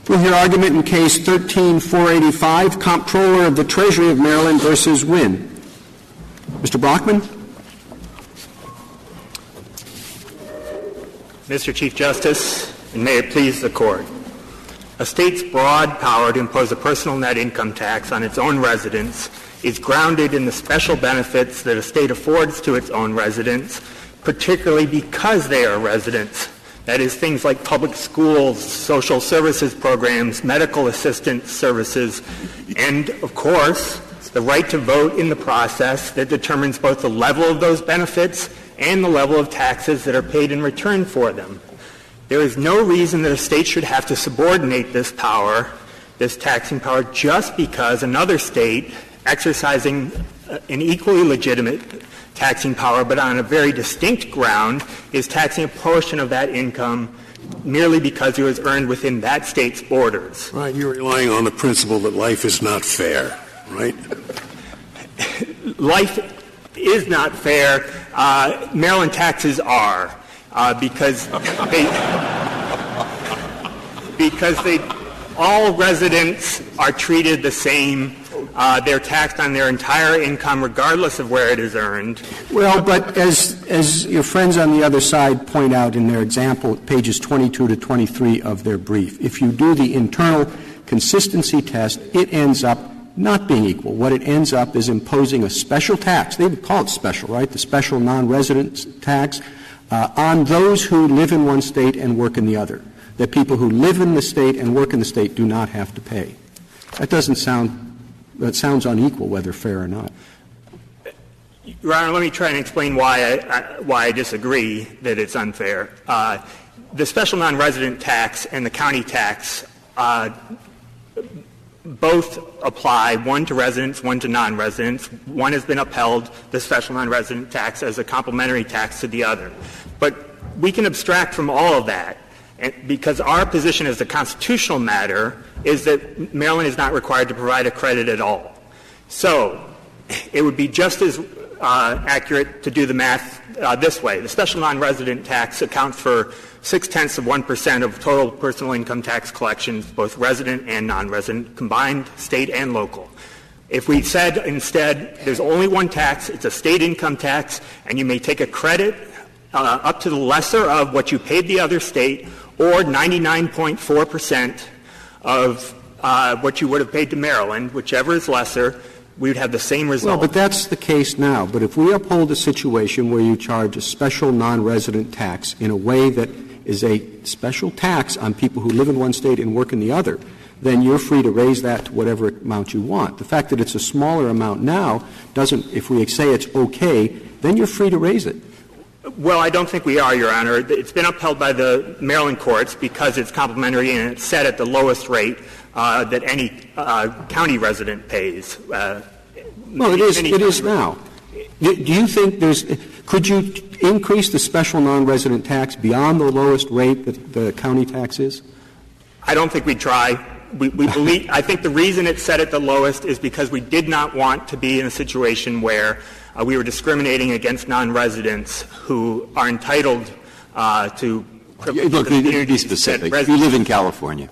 We'll hear argument in Case 13-485, Comptroller of the Treasury of Maryland versus Wynne. Mr. Brockman. Mr. Chief Justice, and may it please the Court. A state's broad power to impose a personal net income tax on its own residents is grounded in the special benefits that a state affords to its own residents, particularly because they are residents. That is, things like public schools, social services programs, medical assistance services, and, of course, the right to vote in the process that determines both the level of those benefits and the level of taxes that are paid in return for them. There is no reason that a state should have to subordinate this power, this taxing power, just because another state exercising an equally legitimate taxing power, but on a very distinct ground, is taxing a portion of that income merely because it was earned within that state's borders. Right. You're relying on the principle that life is not fair, right? Life is not fair. Maryland taxes are because all residents are treated the same. They're taxed on their entire income regardless of where it is earned. Well, but as your friends on the other side point out in their example, pages 22 to 23 of their brief, if you do the internal consistency test, it ends up not being equal. What it ends up is imposing a special tax. They would call it special, right? The special non-resident tax on those who live in one state and work in the other. That people who live in the state and work in the state do not have to pay. That sounds unequal, whether fair or not. Your Honor, let me try and explain why I disagree that it's unfair. The special non-resident tax and the county tax both apply, one to residents, one to non-residents. One has been upheld, the special non-resident tax, as a complementary tax to the other. But we can abstract from all of that, because our position as a constitutional matter is that Maryland is not required to provide a credit at all. So it would be just as accurate to do the math this way. The special non-resident tax accounts for 0.6% of total personal income tax collections, both resident and non-resident, combined, state and local. If we said instead there's only one tax, it's a state income tax, and you may take a credit up to the lesser of what you paid the other state, or 99.4% of what you would have paid to Maryland, whichever is lesser, we would have the same result. Well, but that's the case now. But if we uphold a situation where you charge a special non-resident tax in a way that is a special tax on people who live in one state and work in the other, then you're free to raise that to whatever amount you want. The fact that it's a smaller amount now doesn't, if we say it's okay, then you're free to raise it. Well, I don't think we are, Your Honor. It's been upheld by the Maryland courts because it's complementary and it's set at the lowest rate that any county resident pays. Well, it is now. Do you think could you increase the special non-resident tax beyond the lowest rate that the county tax is? I don't think we'd try. We believe, I think the reason it's set at the lowest is because we did not want to be in a situation where we were discriminating against non-residents who are entitled to privileges. Look, to be specific, if you live in California,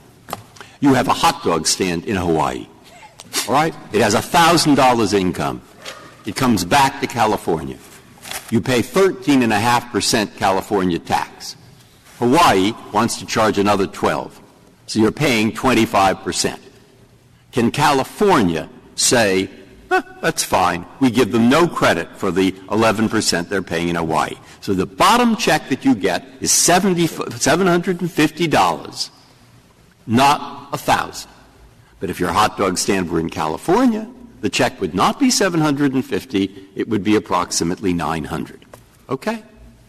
you have a hot dog stand in Hawaii. All right? It has $1,000 income. It comes back to California. You pay 13.5% California tax. Hawaii wants to charge another 12%. So you're paying 25%. Can California say, that's fine, we give them no credit for the 11% they're paying in Hawaii? So the bottom check that you get is $750, not $1,000. But if your hot dog stand were in California, the check would not be $750, it would be approximately $900. Okay?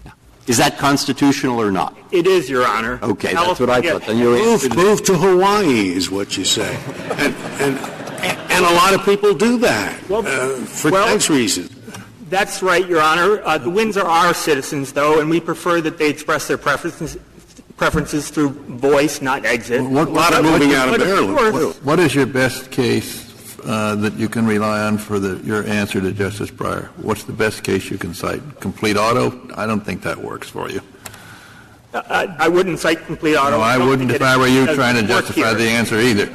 Now, is that constitutional or not? It is, Your Honor. Okay, that's what I thought. Then move to Hawaii is what you say. And a lot of people do that for tax reasons. That's right, Your Honor. The Wynnes are our citizens, though, and we prefer that they express their preferences through voice, not exit. What is your best case that you can rely on for your answer to Justice Breyer? What's the best case you can cite? Complete auto? I don't think that works for you. I wouldn't cite complete auto. No, I wouldn't if I were you trying to justify the answer either.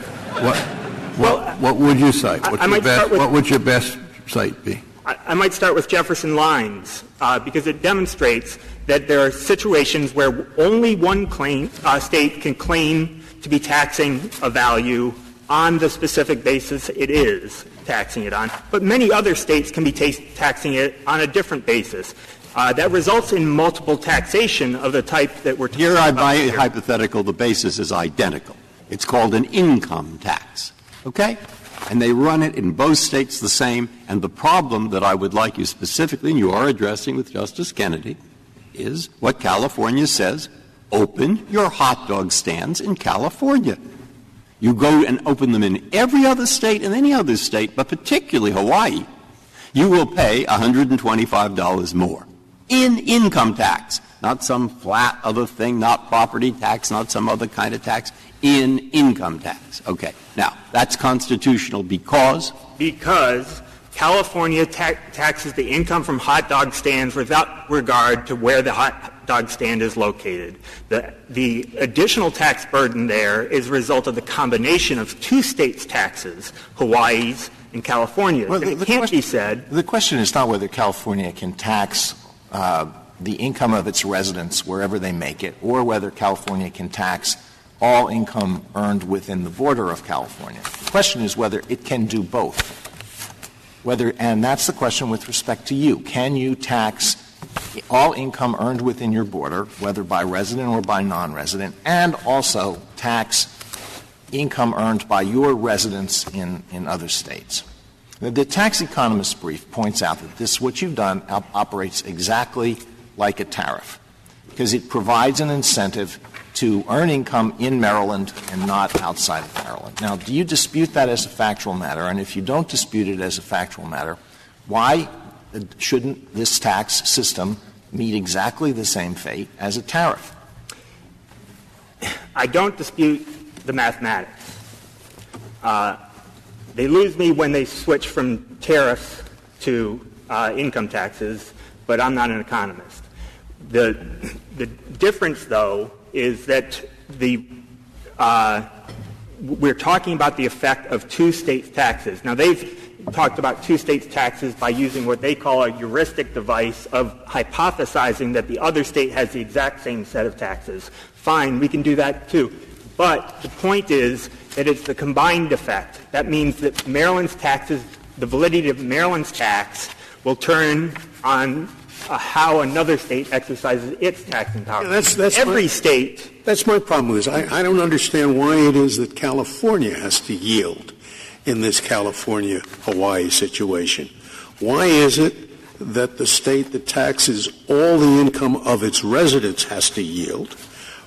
What would you cite? What would your best cite be? I might start with Jefferson Lines because it demonstrates that there are situations where only one state can claim to be taxing a value on the specific basis it is taxing it on, but many other states can be taxing it on a different basis. That results in multiple taxation of the type that we're talking about. By hypothetical, the basis is identical. It's called an income tax. Okay? And they run it in both states the same. And the problem that I would like you specifically, and you are addressing with Justice Kennedy, is what California says, open your hot dog stands in California. You go and open them in every other state and any other state, but particularly Hawaii, you will pay $125 more in income tax, not some flat other thing, not property tax, not some other kind of tax, in income tax. Okay. Now, that's constitutional because? Because California taxes the income from hot dog stands without regard to where the hot dog stand is located. The additional tax burden there is a result of the combination of two states' taxes, Hawaii's and California's. Well, and it can't be said. The question is not whether California can tax the income of its residents wherever they make it, or whether California can tax all income earned within the border of California. The question is whether it can do both. And that's the question with respect to you. Can you tax all income earned within your border, whether by resident or by non-resident, and also tax income earned by your residents in other states? The tax economist brief points out that what you've done operates exactly like a tariff, because it provides an incentive to earn income in Maryland and not outside of Maryland. Now, do you dispute that as a factual matter? And if you don't dispute it as a factual matter, why shouldn't this tax system meet exactly the same fate as a tariff? I don't dispute the mathematics. They lose me when they switch from tariffs to income taxes, but I'm not an economist. The difference, though, is that we're talking about the effect of two states' taxes. Now, they've talked about two states' taxes by using what they call a heuristic device of hypothesizing that the other state has the exact same set of taxes. Fine, we can do that too. But the point is that it's the combined effect. That means that Maryland's taxes, the validity of Maryland's tax, will turn on how another state exercises its taxing power. Yeah, that's every state. That's my problem, Liz. I don't understand why it is that California has to yield in this California-Hawaii situation. Why is it that the state that taxes all the income of its residents has to yield,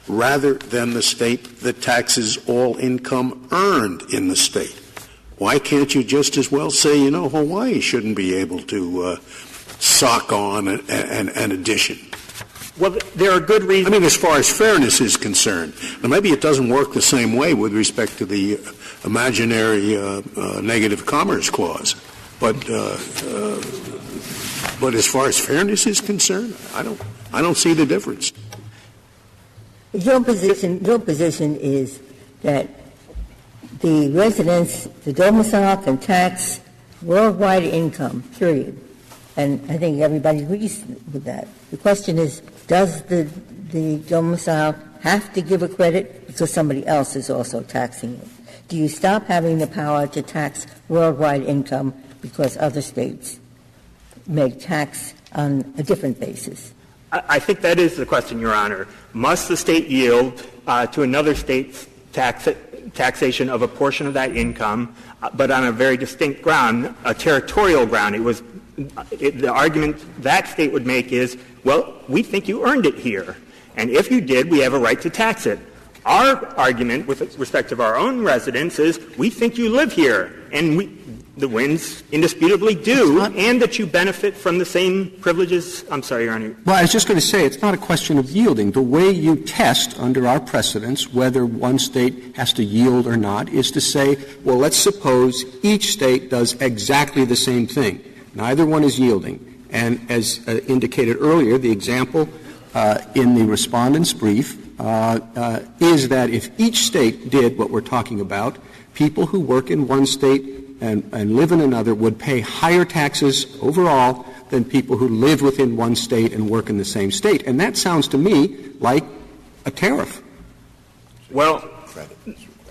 rather than the state that taxes all income earned in the state? Why can't you just as well say, Hawaii shouldn't be able to sock on an addition? Well, there are good reasons. I mean, as far as fairness is concerned. Now, maybe it doesn't work the same way with respect to the imaginary negative commerce clause. But as far as fairness is concerned, I don't see the difference. Your position is that the residents, the domicile, can tax worldwide income, period. And I think everybody agrees with that. The question is, does the domicile have to give a credit because somebody else is also taxing it? Do you stop having the power to tax worldwide income because other states may tax on a different basis? I think that is the question, Your Honor. Must the state yield to another state's taxation of a portion of that income, but on a very distinct ground, a territorial ground? The argument that state would make is, well, we think you earned it here, and if you did, we have a right to tax it. Our argument with respect to our own residents is, we think you live here, and the Wynnes indisputably do, and that you benefit from the same privileges. I'm sorry, Your Honor. Well, I was just going to say, it's not a question of yielding. The way you test under our precedents whether one state has to yield or not is to say, well, let's suppose each state does exactly the same thing. Neither one is yielding. And as indicated earlier, the example in the respondent's brief is that if each state did what we're talking about, people who work in one state and live in another would pay higher taxes overall than people who live within one state and work in the same state. And that sounds to me like a tariff. Well,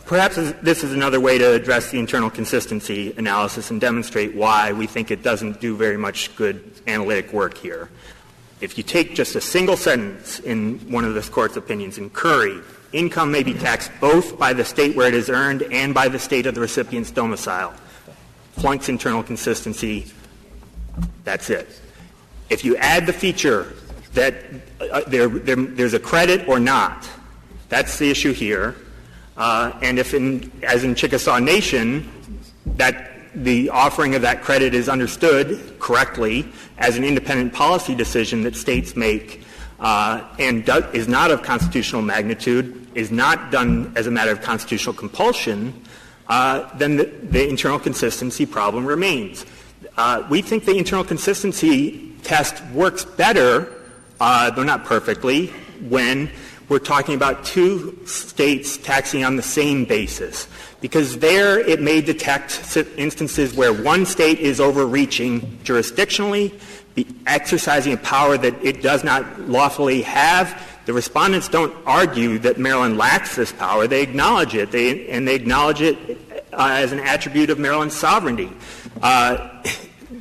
perhaps this is another way to address the internal consistency analysis and demonstrate why we think it doesn't do very much good analytic work here. If you take just a single sentence in one of this Court's opinions in Curry, income may be taxed both by the state where it is earned and by the state of the recipient's domicile. Flunks internal consistency, that's it. If you add the feature that there's a credit or not, that's the issue here. And if, as in Chickasaw Nation, that the offering of that credit is understood correctly as an independent policy decision that states make and is not of constitutional magnitude, is not done as a matter of constitutional compulsion, then the internal consistency problem remains. We think the internal consistency test works better, though not perfectly, when we're talking about two states taxing on the same basis, because there it may detect instances where one state is overreaching jurisdictionally, exercising a power that it does not lawfully have. The respondents don't argue that Maryland lacks this power. They acknowledge it, and they acknowledge it as an attribute of Maryland's sovereignty.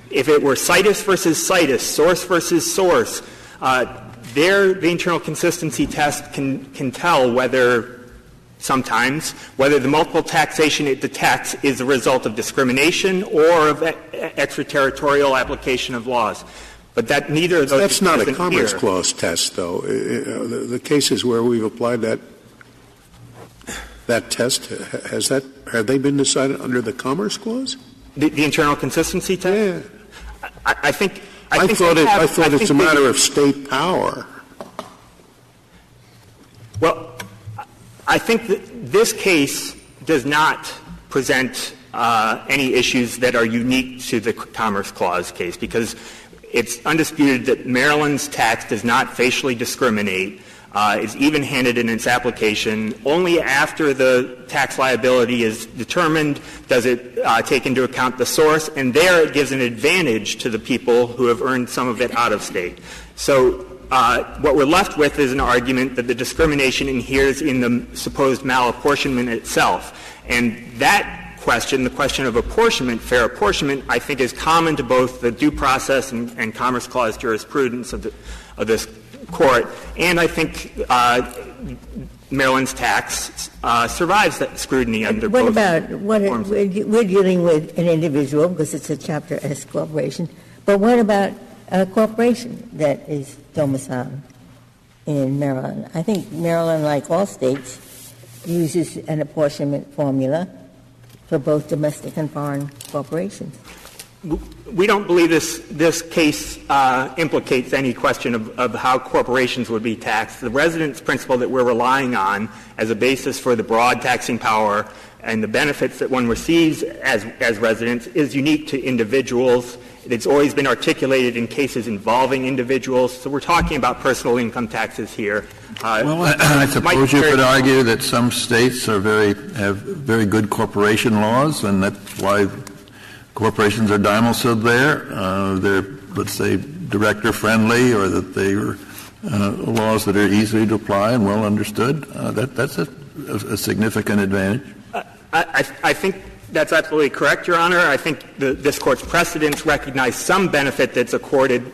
If it were situs versus situs, source versus source, the internal consistency test can tell whether the multiple taxation it detects is a result of discrimination or of extraterritorial application of laws. But that neither of those That's not a Commerce here. Clause test, though. The cases where we've applied that test, have they been decided under the Commerce Clause? The internal consistency test? Yeah. I think it's a matter of state power. Well, I think that this case does not present any issues that are unique to the Commerce Clause case, because it's undisputed that Maryland's tax does not facially discriminate. It's even-handed in its application. Only after the tax liability is determined does it take into account the source, and there it gives an advantage to the people who have earned some of it out of state. So what we're left with is an argument that the discrimination inheres in the supposed malapportionment itself. And that question, the question of apportionment, fair apportionment, I think is common to both the due process and Commerce Clause jurisprudence of this Court, and I think Maryland's tax survives that scrutiny under both. We're dealing with an individual because it's a Chapter S corporation, but what about a corporation that is domiciled in Maryland? I think Maryland, like all states, uses an apportionment formula for both domestic and foreign corporations. We don't believe this case implicates any question of how corporations would be taxed. The residence principle that we're relying on as a basis for the broad taxing power and the benefits that one receives as residents is unique to individuals. It's always been articulated in cases involving individuals. So we're talking about personal income taxes here. Well, I suppose you could argue that some states have very good corporation laws, and that's why corporations are domiciled there. They're, let's say, director-friendly, or that they are laws that are easy to apply and well understood. That's a significant advantage. I think that's absolutely correct, Your Honor. I think this Court's precedents recognize some benefit that's accorded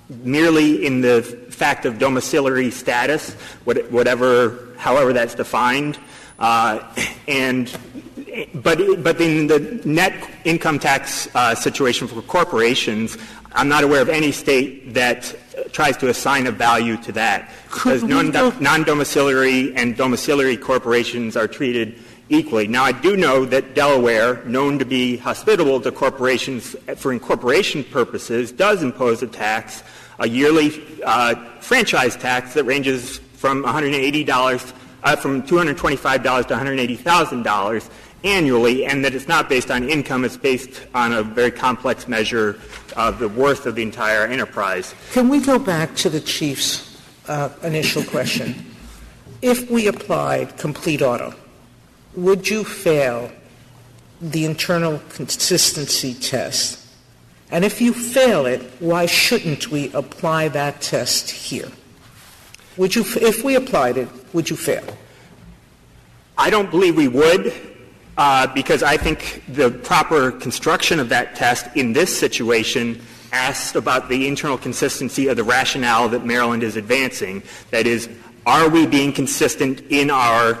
merely in the fact of domiciliary status, however that's defined. But in the net income tax situation for corporations, I'm not aware of any state that tries to assign a value to that, because non-domiciliary and domiciliary corporations are treated equally. Now, I do know that Delaware, known to be hospitable to corporations for incorporation purposes, does impose a tax, a yearly franchise tax that ranges from $180 from $225 to $180,000 annually, and that it's not based on income. It's based on a very complex measure of the worth of the entire enterprise. Can we go back to the Chief's initial question. If we applied complete auto, would you fail the internal consistency test? And if you fail it, why shouldn't we apply that test here? Would you, if we applied it, would you fail? I don't believe we would, because I think the proper construction of that test in this situation asked about the internal consistency of the rationale that Maryland is advancing. That is, are we being consistent in our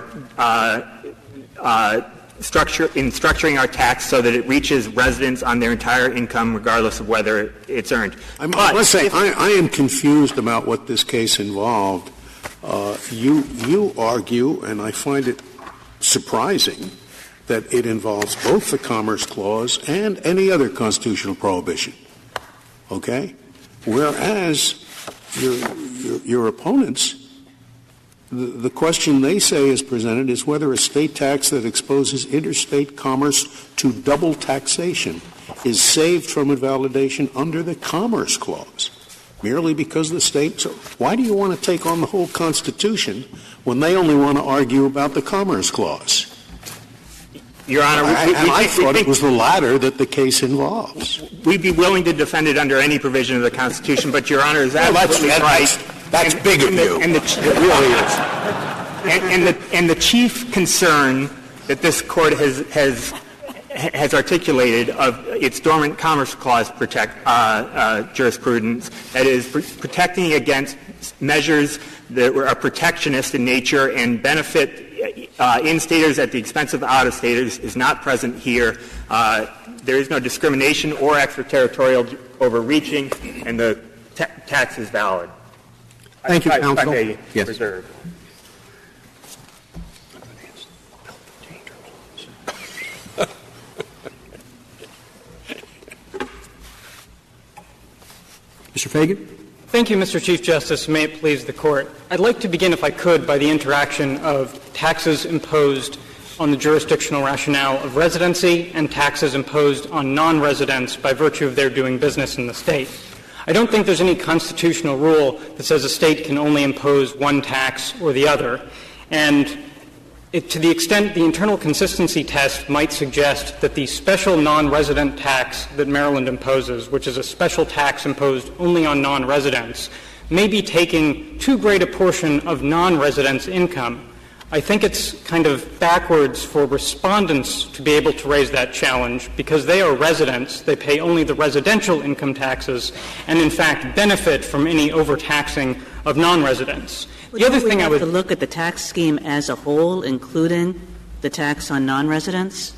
structuring our tax so that it reaches residents on their entire income regardless of whether it's earned? I must say, I am confused about what this case involved. You argue, and I find it surprising, that it involves both the Commerce Clause and any other constitutional prohibition. Okay? Whereas your opponents, the question they say is presented is whether a state tax that exposes interstate commerce to double taxation is saved from invalidation under the Commerce Clause, merely because the state. So why do you want to take on the whole Constitution when they only want to argue about the Commerce Clause? Your Honor, I thought it was the latter that the case involves. We'd be willing to defend it under any provision of the Constitution, but Your Honor is absolutely right. That's big of you. It really is. And the chief concern that this Court has articulated of its dormant Commerce Clause jurisprudence, that is, protecting against measures that are protectionist in nature and benefit in-staters at the expense of out-of-staters, is not present here. There is no discrimination or extraterritorial overreaching, and the tax is valid. Thank you, counsel. Yes. Reserve. Mr. Fagan. Thank you, Mr. Chief Justice. May it please the Court. I'd like to begin, if I could, by the interaction of taxes imposed on the jurisdictional rationale of residency and taxes imposed on non-residents by virtue of their doing business in the state. I don't think there's any constitutional rule that says a state can only impose one tax or the other. And to the extent the internal consistency test might suggest that the special non-resident tax that Maryland imposes, which is a special tax imposed only on non-residents, may be taking too great a portion of non-residents' income, I think it's kind of backwards for respondents to be able to raise that challenge because they are residents. They pay only the residential income taxes and, in fact, benefit from any overtaxing of non-residents. The other thing I would look at the tax scheme as a whole, including the tax on non-residents.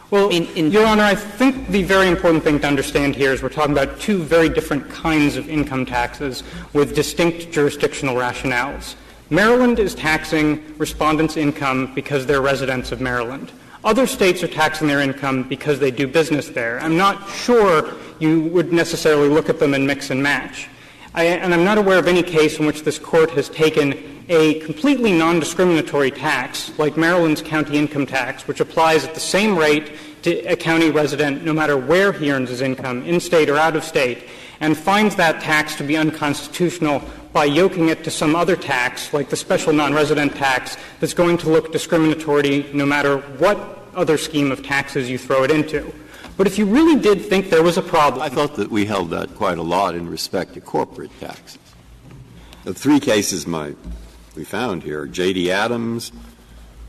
Well, Your Honor, I think the very important thing to understand here is we're talking about two very different kinds of income taxes with distinct jurisdictional rationales. Maryland is taxing respondents' income because they're residents of Maryland. Other states are taxing their income because they do business there. I'm not sure you would necessarily look at them and mix and match. And I'm not aware of any case in which this Court has taken a completely non-discriminatory tax, like Maryland's county income tax, which applies at the same rate to a county resident no matter where he earns his income, in-state or out-of-state, and finds that tax to be unconstitutional by yoking it to some other tax, like the special non-resident tax, that's going to look discriminatory no matter what other scheme of taxes you throw it into. But if you really did think there was a problem— I thought that we held that quite a lot in respect to corporate taxes. The three cases we found here, J.D. Adams,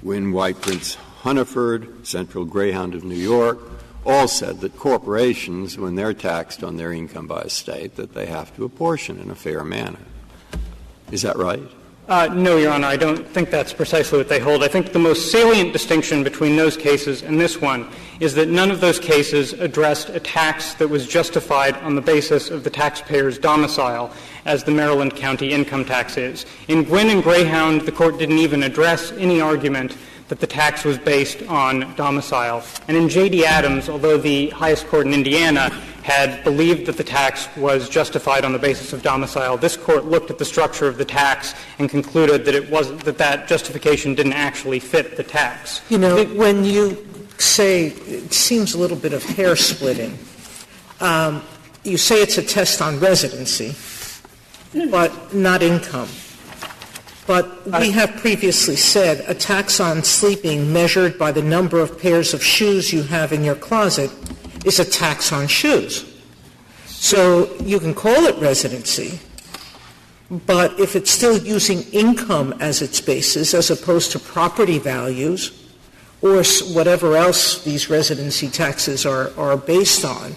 Wynne White Prince Hunneford, Central Greyhound of New York, all said that corporations, when they're taxed on their income by a state, that they have to apportion in a fair manner. Is that right? No, Your Honor, I don't think that's precisely what they hold. I think the most salient distinction between those cases and this one is that none of those cases addressed a tax that was justified on the basis of the taxpayer's domicile, as the Maryland county income tax is. In Wynne and Greyhound, the Court didn't even address any argument that the tax was based on domicile. And in J.D. Adams, although the highest court in Indiana had believed that the tax was justified on the basis of domicile, this Court looked at the structure of the tax and concluded that it wasn't, that justification didn't actually fit the tax. You know, when you say it seems a little bit of hair splitting, you say it's a test on residency, but not income. But we have previously said a tax on sleeping measured by the number of pairs of shoes you have in your closet is a tax on shoes. So you can call it residency, but if it's still using income as its basis as opposed to property values or whatever else these residency taxes are based on,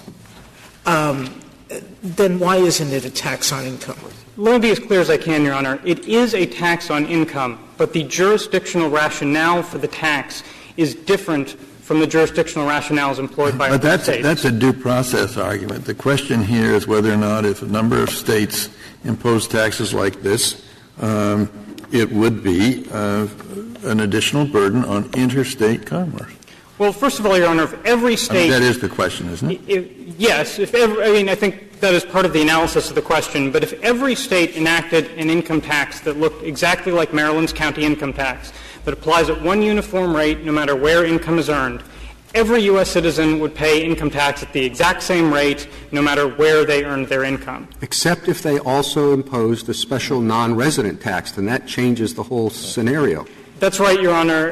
then why isn't it a tax on income? Let me be as clear as I can, Your Honor. It is a tax on income, but the jurisdictional rationale for the tax is different from the jurisdictional rationales employed by other states. But that's a due process argument. The question here is whether or not if a number of states impose taxes like this, it would be an additional burden on interstate commerce. Well, first of all, Your Honor, if every state... that is the question, isn't it? Yes. I think that is part of the analysis of the question. But if every state enacted an income tax that looked exactly like Maryland's county income tax, that applies at one uniform rate no matter where income is earned, every U.S. citizen would pay income tax at the exact same rate no matter where they earned their income. Except if they also imposed a special non-resident tax, then that changes the whole scenario. That's right, Your Honor.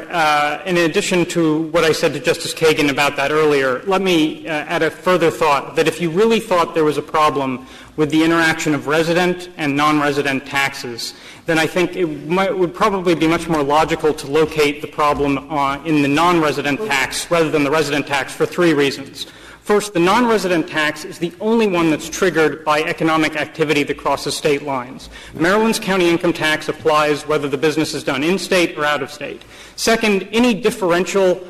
In addition to what I said to Justice Kagan about that earlier, let me add a further thought, that if you really thought there was a problem with the interaction of resident and non-resident taxes, then I think it would probably be much more logical to locate the problem in the non-resident tax rather than the resident tax for three reasons. First, the non-resident tax is the only one that's triggered by economic activity that crosses state lines. Maryland's county income tax applies whether the business is done in-state or out of state. Second, any differential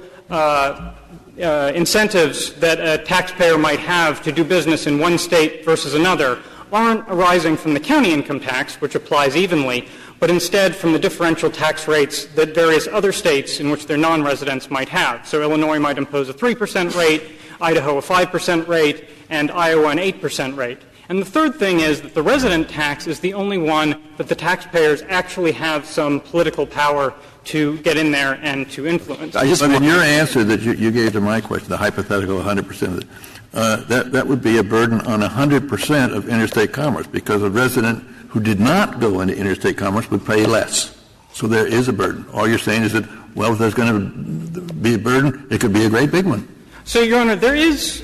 incentives that a taxpayer might have to do business in one state versus another aren't arising from the county income tax, which applies evenly, but instead from the differential tax rates that various other states in which their non-residents might have. So Illinois might impose a 3% rate, Idaho a 5% rate, and Iowa an 8% rate. And the third thing is that the resident tax is the only one that the taxpayers actually have some political power to get in there and to influence. But in your answer that you gave to my question, the hypothetical 100%, that would be a burden on 100% of interstate commerce, because a resident who did not go into interstate commerce would pay less. So there is a burden. All you're saying is that, well, if there's going to be a burden, it could be a great big one. So, Your Honor, there is,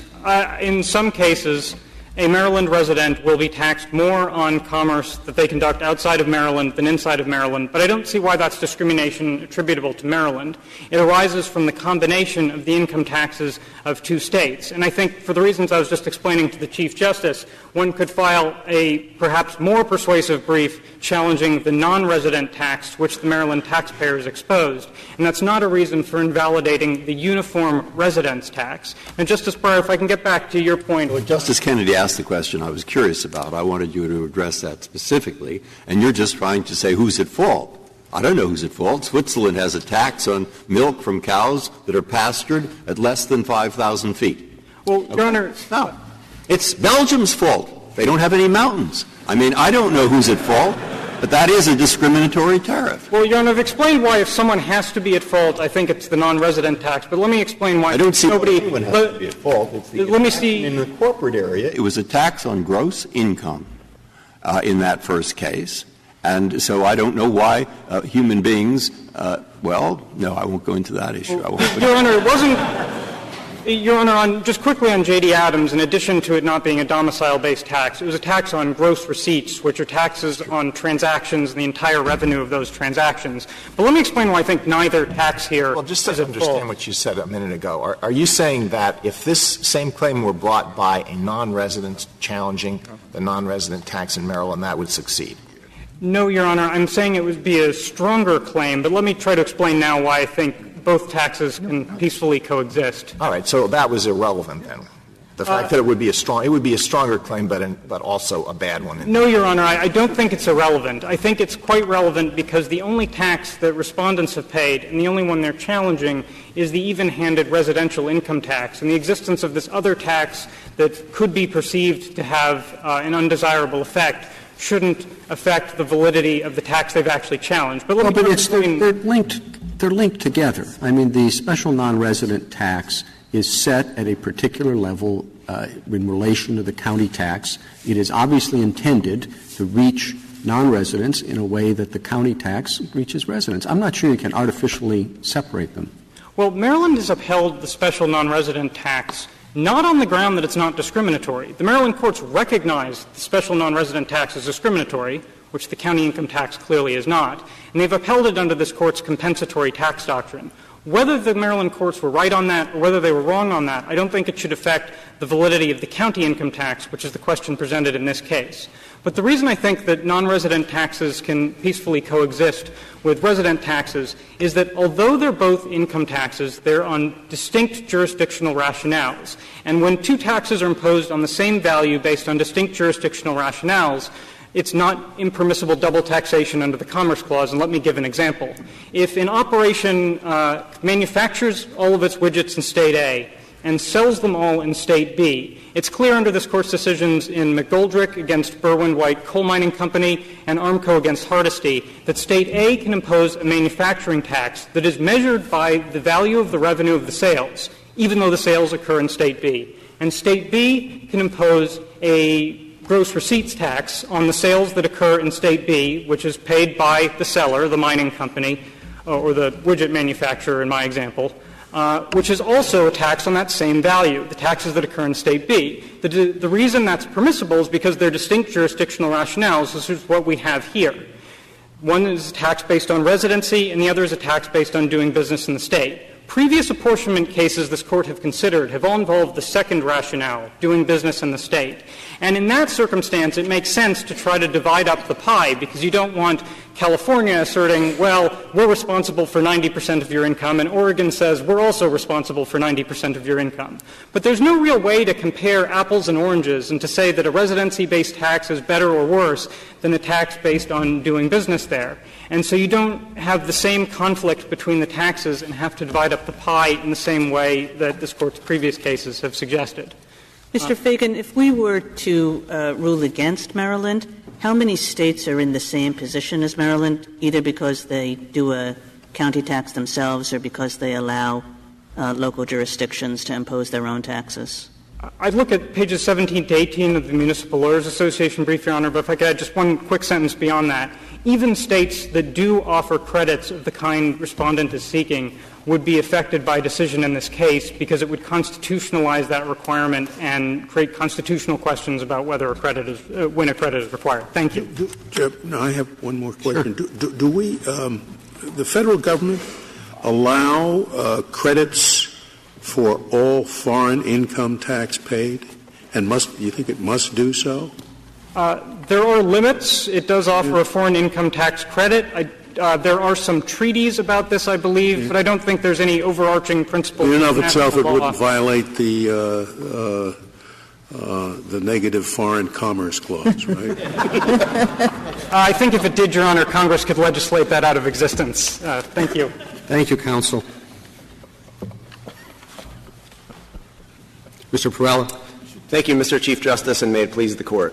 in some cases, a Maryland resident will be taxed more on commerce that they conduct outside of Maryland than inside of Maryland, but I don't see why that's discrimination attributable to Maryland. It arises from the combination of the income taxes of two states. And I think for the reasons I was just explaining to the Chief Justice, one could file a perhaps more persuasive brief challenging the non-resident tax to which the Maryland taxpayer is exposed. And that's not a reason for invalidating the uniform residence tax. And, Justice Breyer, if I can get back to your point. Well, Justice Kennedy asked the question I was curious about. I wanted you to address that specifically, and you're just trying to say who's at fault. I don't know who's at fault. Switzerland has a tax on milk from cows that are pastured at less than 5,000 feet. Well, Your Honor, no. It's Belgium's fault. They don't have any mountains. I mean, I don't know who's at fault, but that is a discriminatory tariff. Well, Your Honor, I've explained why if someone has to be at fault, I think it's the non-resident tax. But let me explain why. I don't see nobody, why anyone has to be at fault. It's the let me see. In the corporate area, it was a tax on gross income in that first case. And so I don't know why human beings well, no, I won't go into that issue. Your Honor, it wasn't Your Honor, just quickly on J.D. Adams, in addition to it not being a domicile-based tax, it was a tax on gross receipts, which are taxes on transactions and the entire revenue of those transactions. But let me explain why I think neither tax here Well, just to understand what you said a minute ago, are you saying that if this same claim were brought by a non-resident challenging the non-resident tax in Maryland, that would succeed? No, Your Honor. I'm saying it would be a stronger claim, but let me try to explain now why I think both taxes can peacefully coexist. All right. So that was irrelevant then. The fact that it would be a stronger claim, but also a bad one. No, Your Honor. I don't think it's irrelevant. I think it's quite relevant because the only tax that respondents have paid, and the only one they're challenging, is the even-handed residential income tax. And the existence of this other tax that could be perceived to have an undesirable effect shouldn't affect the validity of the tax they've actually challenged. But let me they're linked together. I mean, the special non-resident tax is set at a particular level in relation to the county tax. It is obviously intended to reach non-residents in a way that the county tax reaches residents. I'm not sure you can artificially separate them. Well, Maryland has upheld the special non-resident tax not on the ground that it's not discriminatory. The Maryland courts recognize the special non-resident tax as discriminatory, which the county income tax clearly is not, and they've upheld it under this court's compensatory tax doctrine. Whether the Maryland courts were right on that or whether they were wrong on that, I don't think it should affect the validity of the county income tax, which is the question presented in this case. But the reason I think that non-resident taxes can peacefully coexist with resident taxes is that although they're both income taxes, they're on distinct jurisdictional rationales. And when two taxes are imposed on the same value based on distinct jurisdictional rationales, it's not impermissible double taxation under the Commerce Clause. And let me give an example. If an operation manufactures all of its widgets in State A and sells them all in State B, it's clear under this Court's decisions in McGoldrick against Berwyn-White Coal Mining Company and Armco against Hardesty that State A can impose a manufacturing tax that is measured by the value of the revenue of the sales, even though the sales occur in State B. And State B can impose a gross receipts tax on the sales that occur in State B, which is paid by the seller, the mining company, or the widget manufacturer in my example, which is also a tax on that same value, the taxes that occur in State B. The reason that's permissible is because they're distinct jurisdictional rationales. This is what we have here. One is a tax based on residency, and the other is a tax based on doing business in the state. Previous apportionment cases this Court have considered have all involved the second rationale, doing business in the state. And in that circumstance, it makes sense to try to divide up the pie because you don't want California asserting, well, we're responsible for 90% of your income, and Oregon says we're also responsible for 90% of your income. But there's no real way to compare apples and oranges and to say that a residency-based tax is better or worse than a tax based on doing business there. And so you don't have the same conflict between the taxes and have to divide up the pie in the same way that this Court's previous cases have suggested. Mr. Fagan, if we were to rule against Maryland, how many states are in the same position as Maryland, either because they do a county tax themselves or because they allow local jurisdictions to impose their own taxes? I'd look at pages 17 to 18 of the Municipal Lawyers Association brief, Your Honor, but if I could add just one quick sentence beyond that. Even states that do offer credits of the kind Respondent is seeking would be affected by a decision in this case because it would constitutionalize that requirement and create constitutional questions about whether a credit is when a credit is required. Thank you. I have one more question. Sure. Do we, the federal government, allow credits for all foreign income tax paid? And do you think it must do so? There are limits. It does offer a foreign income tax credit. There are some treaties about this, I believe, but I don't think there's any overarching principle. In and of itself, it wouldn't violate the negative foreign commerce clause, right? I think if it did, Your Honor, Congress could legislate that out of existence. Thank you. Thank you, counsel. Mr. Perella. Thank you, Mr. Chief Justice, and may it please the Court.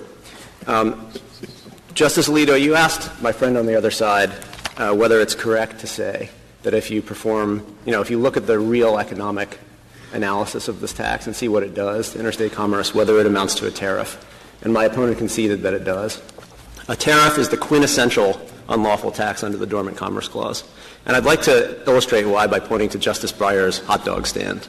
Justice Alito, you asked my friend on the other side whether it's correct to say that if you perform, if you look at the real economic analysis of this tax and see what it does to interstate commerce, whether it amounts to a tariff. And my opponent conceded that it does. A tariff is the quintessential unlawful tax under the Dormant Commerce Clause. And I'd like to illustrate why by pointing to Justice Breyer's hot dog stand.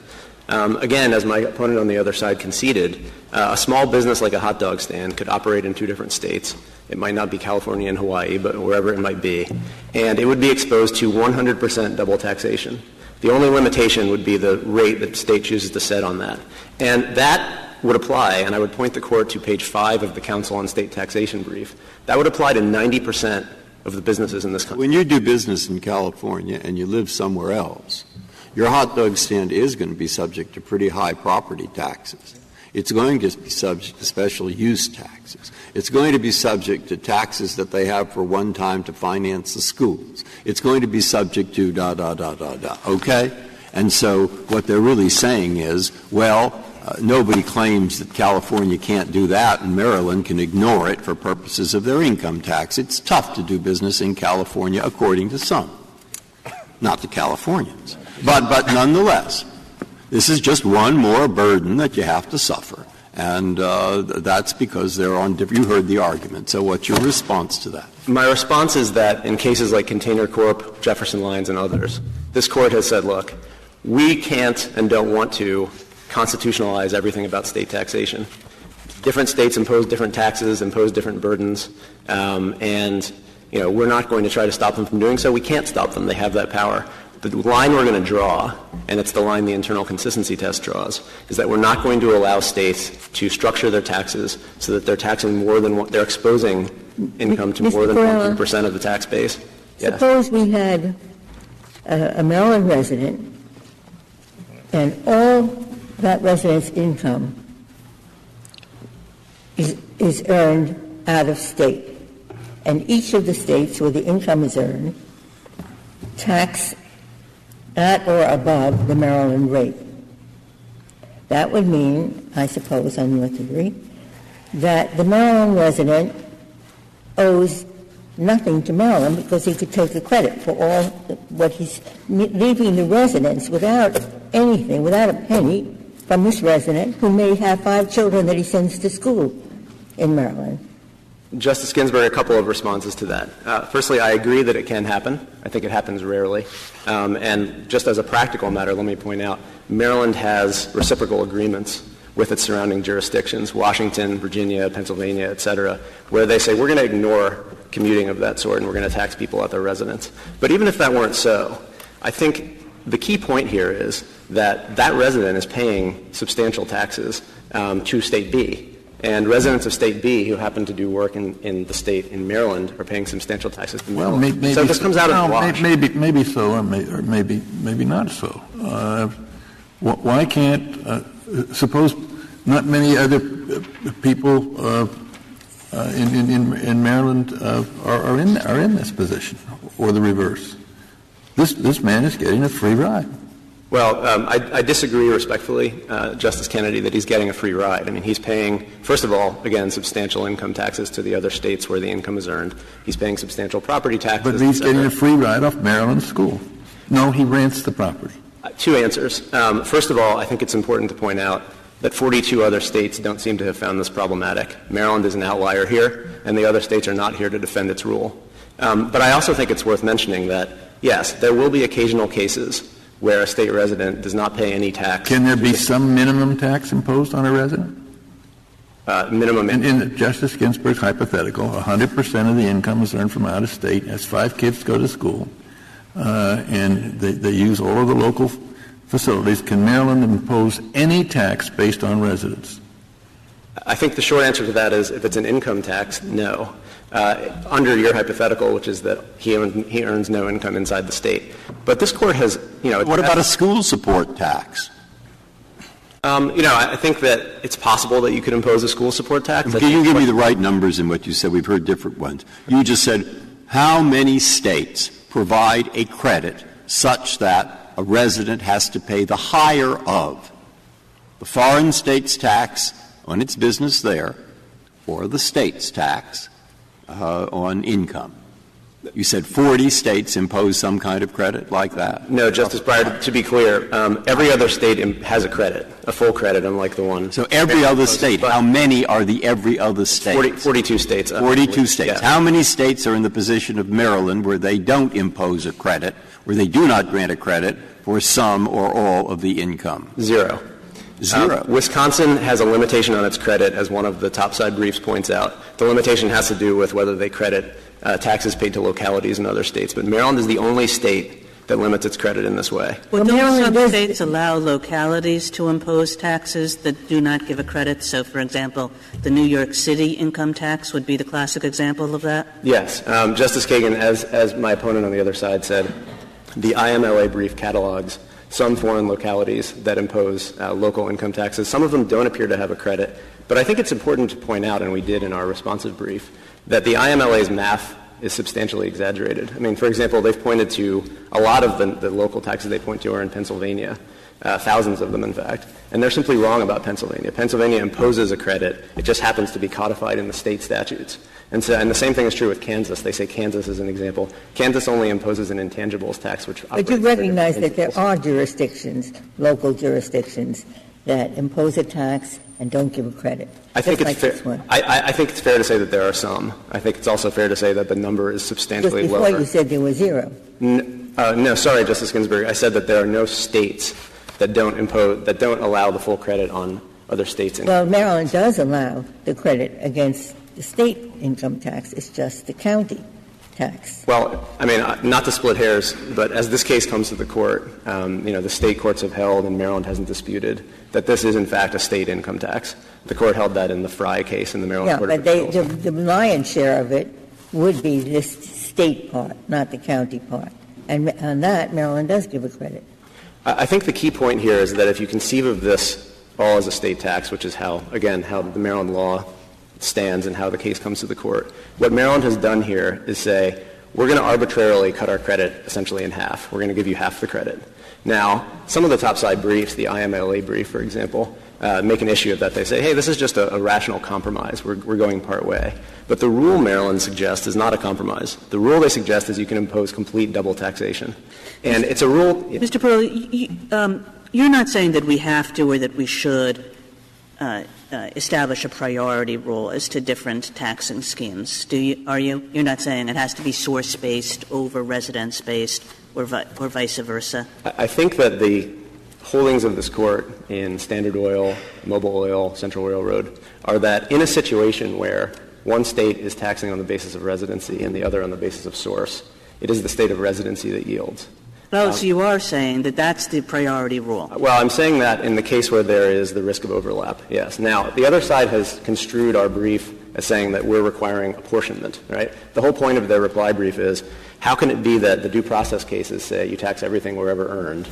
Again, as my opponent on the other side conceded, a small business like a hot dog stand could operate in two different states. It might not be California and Hawaii, but wherever it might be. And it would be exposed to 100% double taxation. The only limitation would be the rate that the state chooses to set on that. And that would apply, and I would point the Court to page 5 of the Council on State Taxation brief. That would apply to 90% of the businesses in this country. When you do business in California and you live somewhere else, your hot dog stand is going to be subject to pretty high property taxes. It's going to be subject to special use taxes. It's going to be subject to taxes that they have for one time to finance the schools. It's going to be subject to okay? And so what they're really saying is, nobody claims that California can't do that and Maryland can ignore it for purposes of their income tax. It's tough to do business in California, according to some. Not the Californians. But nonetheless, this is just one more burden that you have to suffer. And that's because they're on different — you heard the argument. So what's your response to that? My response is that in cases like Container Corp., Jefferson Lines, and others, this Court has said, look, we can't and don't want to constitutionalize everything about state taxation. Different states impose different taxes, impose different burdens, and, you know, we're not going to try to stop them from doing so. We can't stop them. They have that power. The line we're going to draw, and it's the line the internal consistency test draws, is that we're not going to allow states to structure their taxes so that they're taxing more than what — they're exposing income to more than 1% of the tax base. Yes. Suppose we had a Maryland resident and all that resident's income is earned out of state, and each of the states where the income is earned tax at or above the Maryland rate. That would mean, I suppose, on your theory, that the Maryland resident owes nothing to Maryland because he could take the credit for all what he's leaving the residents without anything, without a penny from this resident who may have 5 children that he sends to school in Maryland. Justice Ginsburg, a couple of responses to that. Firstly, I agree that it can happen. I think it happens rarely. And just as a practical matter, let me point out, Maryland has reciprocal agreements with its surrounding jurisdictions, Washington, Virginia, Pennsylvania, et cetera, where they say we're going to ignore commuting of that sort and we're going to tax people at their residence. But even if that weren't so, I think the key point here is that that resident is paying substantial taxes to State B. And residents of State B who happen to do work in the state in Maryland are paying substantial taxes to Maryland. Well, maybe so this comes out of the wash. Maybe so, or maybe not so. Why can't suppose not many other people in Maryland are in this position, or the reverse? This man is getting a free ride. Well, I disagree respectfully, Justice Kennedy, that he's getting a free ride. I mean, he's paying, first of all, again, substantial income taxes to the other states where the income is earned. He's paying substantial property taxes. But he's getting a free ride off Maryland school. No, he rents the property. 2 answers. First of all, I think it's important to point out that 42 other states don't seem to have found this problematic. Maryland is an outlier here, and the other states are not here to defend its rule. But I also think it's worth mentioning that, yes, there will be occasional cases where a state resident does not pay any tax. Can there be some minimum tax imposed on a resident? Minimum. In Justice Ginsburg's hypothetical, 100% of the income is earned from out of state, has 5 kids go to school, and they use all of the local facilities. Can Maryland impose any tax based on residence? I think the short answer to that is if it's an income tax, no. Under your hypothetical, which is that he earns no income inside the state. But this Court has, What about a school support tax? I think that it's possible that you could impose a school support tax. Can you give me the right numbers in what you said? We've heard different ones. You just said how many states provide a credit such that a resident has to pay the higher of the foreign state's tax on its business there or the state's tax on income. You said 40 states impose some kind of credit like that? No, Justice Breyer, to be clear, every other state has a credit, a full credit, unlike the one. So every other state, how many are the every other state? 42 states. 42 states. Yeah. How many states are in the position of Maryland where they don't impose a credit, where they do not grant a credit for some or all of the income? 0. Wisconsin has a limitation on its credit, as one of the topside briefs points out. The limitation has to do with whether they credit taxes paid to localities in other states. But Maryland is the only state that limits its credit in this way. Well, don't some states allow localities to impose taxes that do not give a credit? So, for example, the New York City income tax would be the classic example of that? Yes. Justice Kagan, as my opponent on the other side said, the IMLA brief catalogs some foreign localities that impose local income taxes. Some of them don't appear to have a credit. But I think it's important to point out, and we did in our responsive brief, that the IMLA's math is substantially exaggerated. I mean, for example, they've pointed to a lot of the local taxes they point to are in Pennsylvania, thousands of them, in fact. And they're simply wrong about Pennsylvania. Pennsylvania imposes a credit. It just happens to be codified in the state statutes. And the same thing is true with Kansas. They say Kansas is an example. Kansas only imposes an intangibles tax, which But you recognize that there are jurisdictions, local jurisdictions, that impose a tax and don't give a credit. I think it's fair. I think it's fair to say that there are some. I think it's also fair to say that the number is substantially Just lower. before you said there were zero. No, sorry, Justice Ginsburg. I said that there are no states that don't allow the full credit on other states' income. Well, Maryland does allow the credit against the state income tax. It's just the county tax. Well, I mean, not to split hairs, but as this case comes to the court, the state courts have held, and Maryland hasn't disputed, that this is in fact a state income tax. The court held that in the Fry case in the Maryland Court of Appeals. But the lion's share of it would be this state part, not the county part. And on that, Maryland does give a credit. I think the key point here is that if you conceive of this all as a state tax, which is how the Maryland law stands and how the case comes to the court, what Maryland has done here is say, we're going to arbitrarily cut our credit essentially in half. We're going to give you half the credit. Now, some of the topside briefs, the IMLA brief, for example, make an issue of that. They say, hey, this is just a rational compromise. We're going part way. But the rule Maryland suggests is not a compromise. The rule they suggest is you can impose complete double taxation. And it's a rule — Mr. Perley, you're not saying that we have to or that we should establish a priority rule as to different taxing schemes, are you? You're not saying it has to be source-based over residence-based or vice versa? I think that the holdings of this court in Standard Oil, Mobil Oil, Central Railroad are that in a situation where one state is taxing on the basis of residency and the other on the basis of source, it is the state of residency that yields. So you are saying that that's the priority rule? Well, I'm saying that in the case where there is the risk of overlap, yes. Now, the other side has construed our brief as saying that we're requiring apportionment, right? The whole point of their reply brief is, how can it be that the due process cases say you tax everything wherever earned,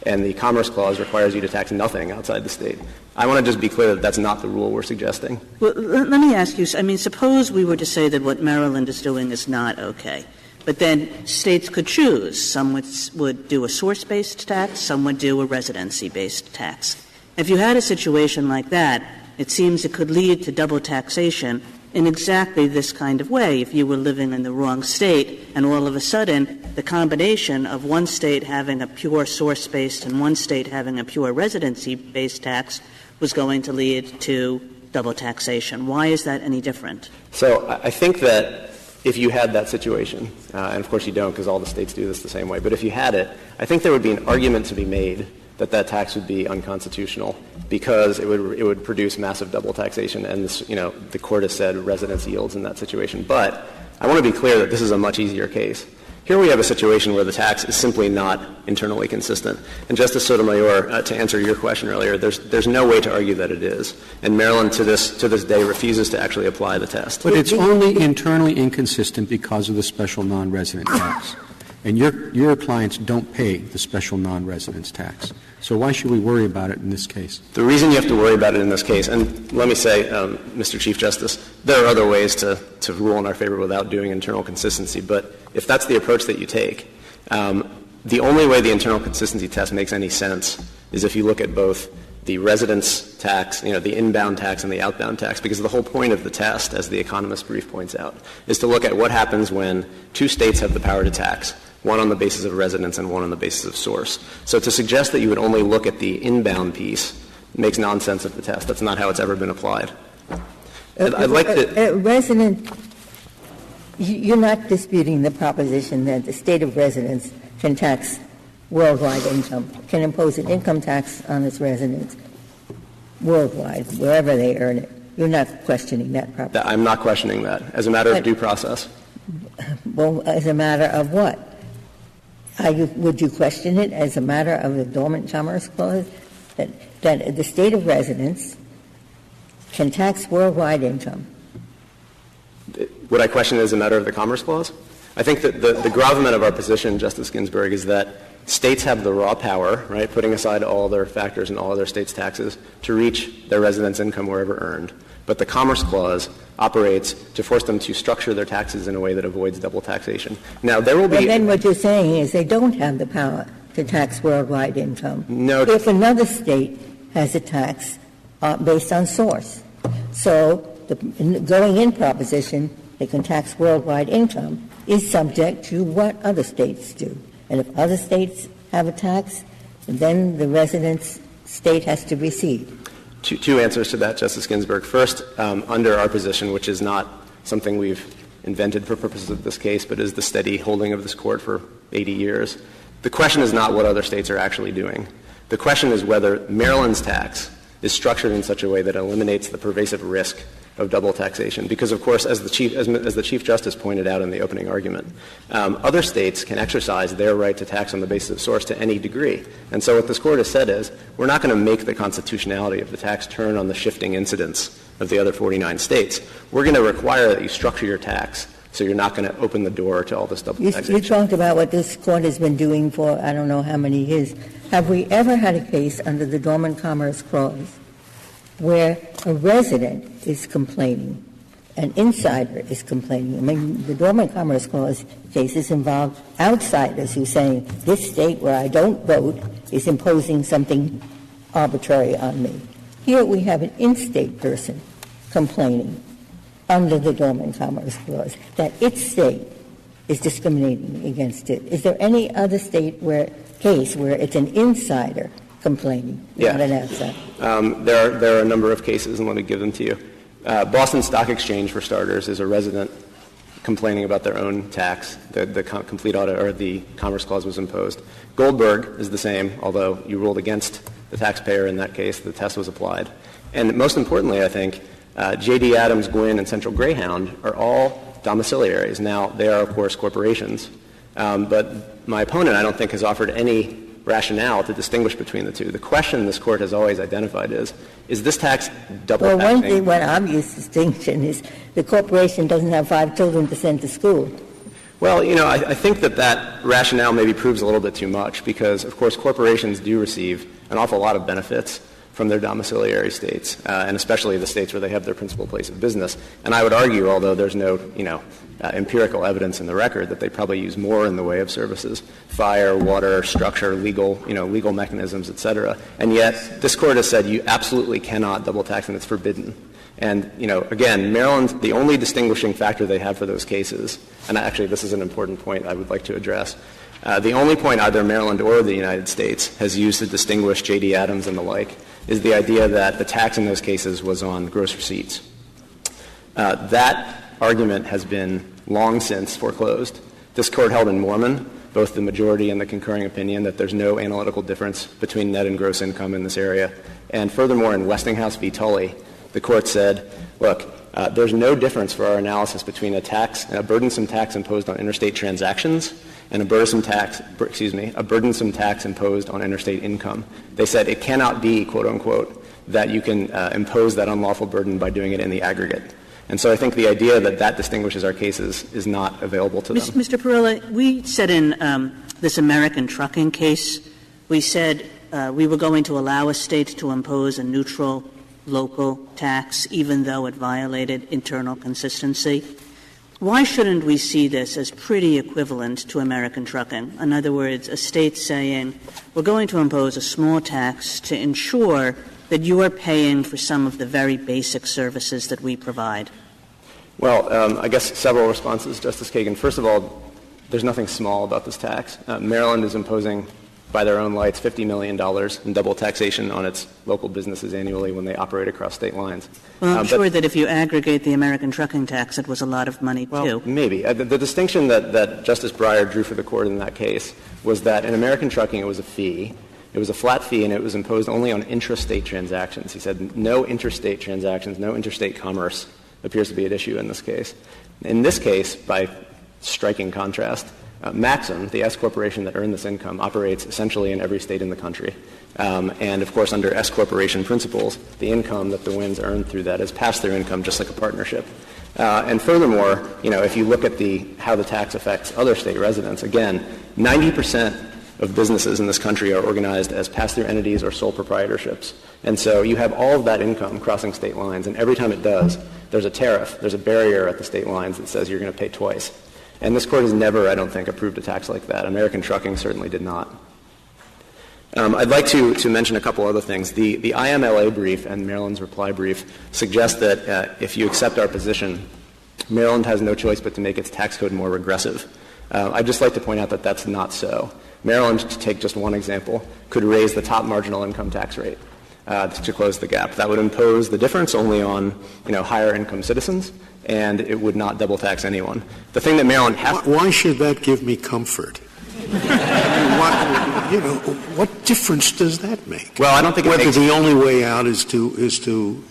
and the Commerce Clause requires you to tax nothing outside the state? I want to just be clear that that's not the rule we're suggesting. Well, let me ask you, suppose we were to say that what Maryland is doing is not okay. But then states could choose. Some would do a source-based tax, some would do a residency-based tax. If you had a situation like that, it seems it could lead to double taxation in exactly this kind of way. If you were living in the wrong state and all of a sudden the combination of one state having a pure source-based and one state having a pure residency-based tax was going to lead to double taxation. Why is that any different? So I think that if you had that situation, and of course you don't because all the states do this the same way, but if you had it, I think there would be an argument to be made that that tax would be unconstitutional because it would produce massive double taxation, and this, the court has said residence yields in that situation. But I want to be clear that this is a much easier case. Here we have a situation where the tax is simply not internally consistent. And Justice Sotomayor, to answer your question earlier, there's no way to argue that it is. And Maryland to this day refuses to actually apply the test. But it's only internally inconsistent because of the special non-resident tax. And your clients don't pay the special non-residence tax. So why should we worry about it in this case? The reason you have to worry about it in this case, and let me say, Mr. Chief Justice, there are other ways to rule in our favor without doing internal consistency. But if that's the approach that you take, the only way the internal consistency test makes any sense is if you look at both the residence tax, the inbound tax and the outbound tax, because the whole point of the test, as the economist brief points out, is to look at what happens when two states have the power to tax, one on the basis of residence and one on the basis of source. So to suggest that you would only look at the inbound piece makes nonsense of the test. That's not how it's ever been applied. I'd like to resident, you're not disputing the proposition that the state of residence can tax worldwide income, can impose an income tax on its residents worldwide, wherever they earn it. You're not questioning that proposition. I'm not questioning that as a matter of due process. Well, as a matter of what? Would you question it as a matter of the Dormant Commerce Clause, that the state of residence can tax worldwide income? Would I question it as a matter of the Commerce Clause? I think that the gravamen of our position, Justice Ginsburg, is that states have the raw power, right, putting aside all their factors and all other states' taxes, to reach their residents' income wherever earned. But the Commerce Clause operates to force them to structure their taxes in a way that avoids double taxation. Now, there will be — But then what you're saying is they don't have the power to tax worldwide income. No. If another state has a tax based on source. So the going-in proposition, they can tax worldwide income, is subject to what other states do. And if other states have a tax, then the resident's state has to recede. Two answers to that, Justice Ginsburg. First, under our position, which is not something we've invented for purposes of this case, but is the steady holding of this Court for 80 years, the question is not what other states are actually doing. The question is whether Maryland's tax is structured in such a way that eliminates the pervasive risk of double taxation. Because, of course, as the Chief Justice pointed out in the opening argument, other states can exercise their right to tax on the basis of source to any degree. And so what this Court has said is we're not going to make the constitutionality of the tax turn on the shifting incidence of the other 49 states. We're going to require that you structure your tax so you're not going to open the door to all this double taxation. You talked about what this Court has been doing for I don't know how many years. Have we ever had a case under the Dormant Commerce Clause where a resident is complaining, an insider is complaining? I mean, the Dormant Commerce Clause cases involve outsiders who are saying, this state where I don't vote is imposing something arbitrary on me. Here we have an in-state person complaining under the Dormant Commerce Clause that its state is discriminating against it. Is there any other state case where it's an insider complaining, not an outsider? There are a number of cases, and let me give them to you. Boston Stock Exchange, for starters, is a resident complaining about their own tax. The complete audit or the Commerce Clause was imposed. Goldberg is the same, although you ruled against the taxpayer in that case. The test was applied. And most importantly, I think, J.D. Adams, Wynne, and Central Greyhound are all domiciliaries. Now, they are, of course, corporations. But my opponent, I don't think, has offered any rationale to distinguish between the two. The question this Court has always identified is this tax double taxing? One obvious distinction is the corporation doesn't have 5 children to send to school. Well, I think that rationale maybe proves a little bit too much because, of course, corporations do receive an awful lot of benefits from their domiciliary states, and especially the states where they have their principal place of business. And I would argue, although there's no, empirical evidence in the record, that they probably use more in the way of services, fire, water, structure, legal mechanisms, et cetera. And yet, this Court has said you absolutely cannot double tax, and it's forbidden. And, again, Maryland, the only distinguishing factor they have for those cases, and actually this is an important point I would like to address, the only point either Maryland or the United States has used to distinguish J.D. Adams and the like is the idea that the tax in those cases was on gross receipts. That argument has been long since foreclosed. This Court held in Mormon, both the majority and the concurring opinion, that there's no analytical difference between net and gross income in this area. And furthermore, in Westinghouse v. Tully, the Court said, look, there's no difference for our analysis between a burdensome tax imposed on interstate transactions and a burdensome tax imposed on interstate income. They said it cannot be, quote unquote, that you can impose that unlawful burden by doing it in the aggregate. And so I think the idea that distinguishes our cases is not available to them. Mr. Perrella, we said in this American trucking case, we said we were going to allow a state to impose a neutral local tax even though it violated internal consistency. Why shouldn't we see this as pretty equivalent to American trucking? In other words, a state saying, we're going to impose a small tax to ensure that you are paying for some of the very basic services that we provide? Well, I guess several responses, Justice Kagan. First of all, there's nothing small about this tax. Maryland is imposing, by their own lights, $50 million in double taxation on its local businesses annually when they operate across state lines. Well, I'm sure that if you aggregate the American trucking tax, it was a lot of money, too. Maybe. The distinction that Justice Breyer drew for the Court in that case was that in American trucking it was a fee. It was a flat fee, and it was imposed only on intrastate transactions. He said no interstate transactions, no interstate commerce appears to be at issue in this case. In this case, by striking contrast, Maxim, the S corporation that earned this income, operates essentially in every state in the country. And, of course, under S corporation principles, the income that the Wynnes earn through that is pass-through income just like a partnership. And furthermore, if you look at how the tax affects other state residents, again, 90% of businesses in this country are organized as pass-through entities or sole proprietorships. And so you have all of that income crossing state lines, and every time it does, there's a tariff, there's a barrier at the state lines that says you're going to pay twice. And this Court has never, I don't think, approved a tax like that. American trucking certainly did not. I'd like to mention a couple other things. The IMLA brief and Maryland's reply brief suggest that if you accept our position, Maryland has no choice but to make its tax code more regressive. I'd just like to point out that that's not so. Maryland, to take just one example, could raise the top marginal income tax rate. to close the gap. That would impose the difference only on, higher income citizens, and it would not double tax anyone. The thing that Maryland has Why should that give me comfort? What difference does that make? Well, I don't think whether the only way out is to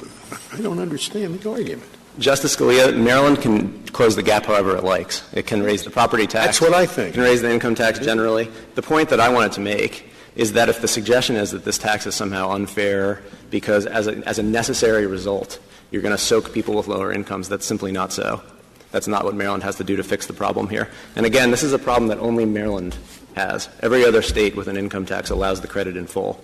I don't understand the argument. Justice Scalia, Maryland can close the gap however it likes. It can raise the property tax. That's what I think. It can raise the income tax generally. The point that I wanted to make is that if the suggestion is that this tax is somehow unfair because as a necessary result you're going to soak people with lower incomes, that's simply not so. That's not what Maryland has to do to fix the problem here. And again, this is a problem that only Maryland has. Every other state with an income tax allows the credit in full.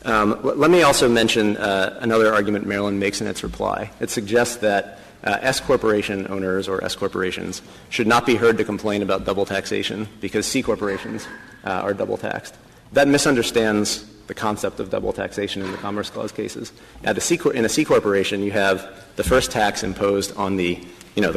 Let me also mention another argument Maryland makes in its reply. It suggests that S-corporation owners or S-corporations should not be heard to complain about double taxation because C-corporations are double taxed. That misunderstands the concept of double taxation in the Commerce Clause cases. In a C-corporation, you have the first tax imposed on the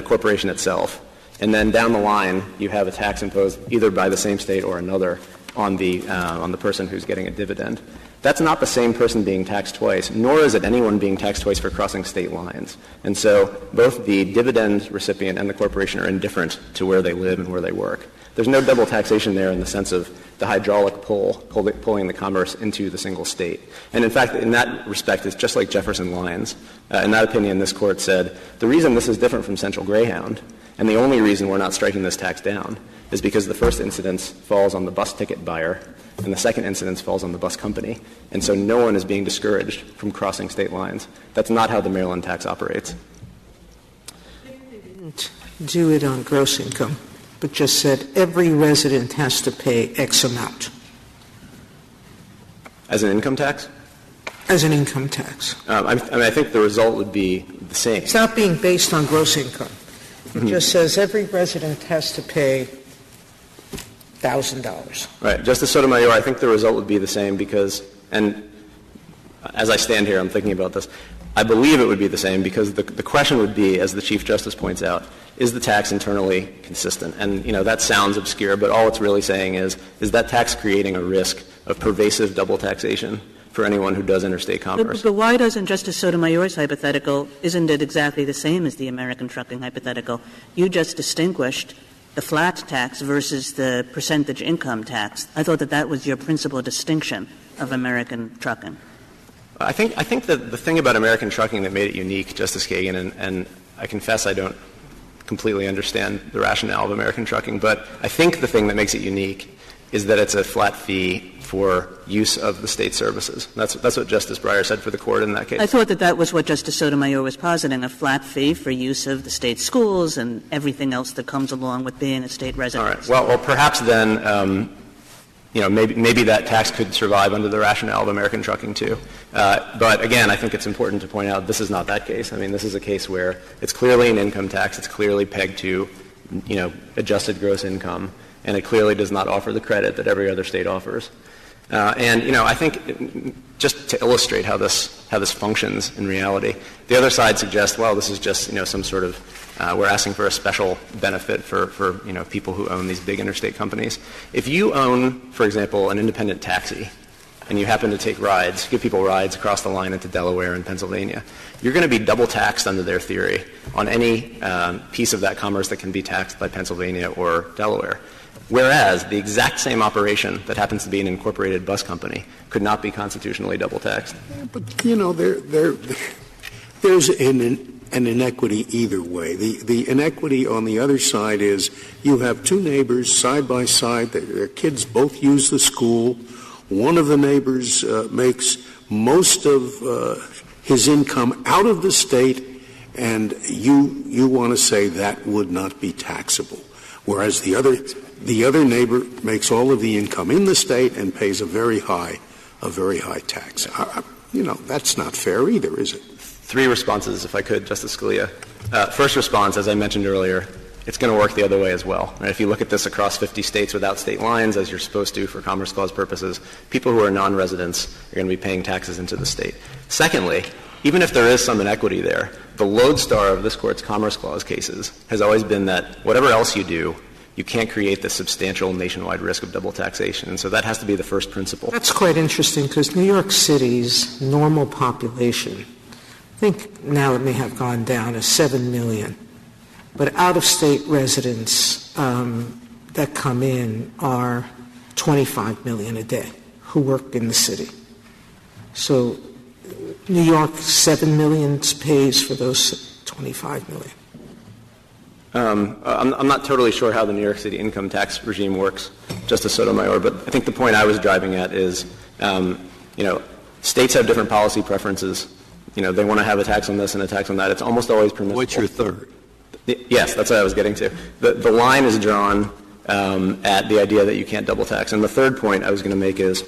corporation itself, and then down the line you have a tax imposed either by the same state or another on the person who's getting a dividend. That's not the same person being taxed twice, nor is it anyone being taxed twice for crossing state lines. And so both the dividend recipient and the corporation are indifferent to where they live and where they work. There's no double taxation there in the sense of the hydraulic pulling the commerce into the single state. And in fact, in that respect, it's just like Jefferson Lines. In that opinion, this Court said, the reason this is different from Central Greyhound, and the only reason we're not striking this tax down, is because the first incidence falls on the bus ticket buyer, and the second incidence falls on the bus company. And so no one is being discouraged from crossing state lines. That's not how the Maryland tax operates. They didn't do it on gross income, but just said every resident has to pay X amount. As an income tax? As an income tax. I think the result would be the same. It's not being based on gross income. It just says every resident has to pay $1,000. Right. Justice Sotomayor, I think the result would be the same because, and as I stand here, I'm thinking about this, I believe it would be the same because the question would be, as the Chief Justice points out, is the tax internally consistent? And, that sounds obscure, but all it's really saying is that tax creating a risk of pervasive double taxation for anyone who does interstate commerce? But why doesn't Justice Sotomayor's hypothetical, isn't it exactly the same as the American trucking hypothetical? You just distinguished the flat tax versus the percentage income tax. I thought that was your principal distinction of American trucking. I think that the thing about American trucking that made it unique, Justice Kagan, and I confess I don't completely understand the rationale of American trucking, but I think the thing that makes it unique is that it's a flat fee for use of the state services. That's what Justice Breyer said for the Court in that case. I thought that was what Justice Sotomayor was positing, a flat fee for use of the state schools and everything else that comes along with being a state resident. All right. Well, perhaps then, maybe that tax could survive under the rationale of American trucking too. But again, I think it's important to point out this is not that case. I mean, this is a case where it's clearly an income tax. It's clearly pegged to, adjusted gross income, and it clearly does not offer the credit that every other state offers. I think just to illustrate how this functions in reality, the other side suggests, well, this is just, some sort of, we're asking for a special benefit for people who own these big interstate companies. If you own, for example, an independent taxi, and you happen to take rides, give people rides across the line into Delaware and Pennsylvania, you're going to be double taxed under their theory on any piece of that commerce that can be taxed by Pennsylvania or Delaware. Whereas the exact same operation that happens to be an incorporated bus company could not be constitutionally double taxed. Yeah, but, there's an inequity either way. The inequity on the other side is you have two neighbors side by side. Their kids both use the school. One of the neighbors makes most of his income out of the state, and you want to say that would not be taxable. Whereas the other neighbor makes all of the income in the state and pays a very high tax. That's not fair either, is it? Three responses, if I could, Justice Scalia. First response, as I mentioned earlier, it's going to work the other way as well. Right? If you look at this across 50 states without state lines, as you're supposed to for Commerce Clause purposes, people who are non-residents are going to be paying taxes into the state. Secondly, even if there is some inequity there, the lodestar of this Court's Commerce Clause cases has always been that whatever else you do, you can't create the substantial nationwide risk of double taxation. And so that has to be the first principle. That's quite interesting because New York City's normal population, I think now it may have gone down to 7 million, but out-of-state residents that come in are 25 million a day who work in the city. So New York, 7 million pays for those 25 million. I'm not totally sure how the New York City income tax regime works, Justice Sotomayor, but I think the point I was driving at is, states have different policy preferences. They want to have a tax on this and a tax on that. It's almost always permissible. What's your third? Yes, that's what I was getting to. The line is drawn at the idea that you can't double tax. And the third point I was going to make is,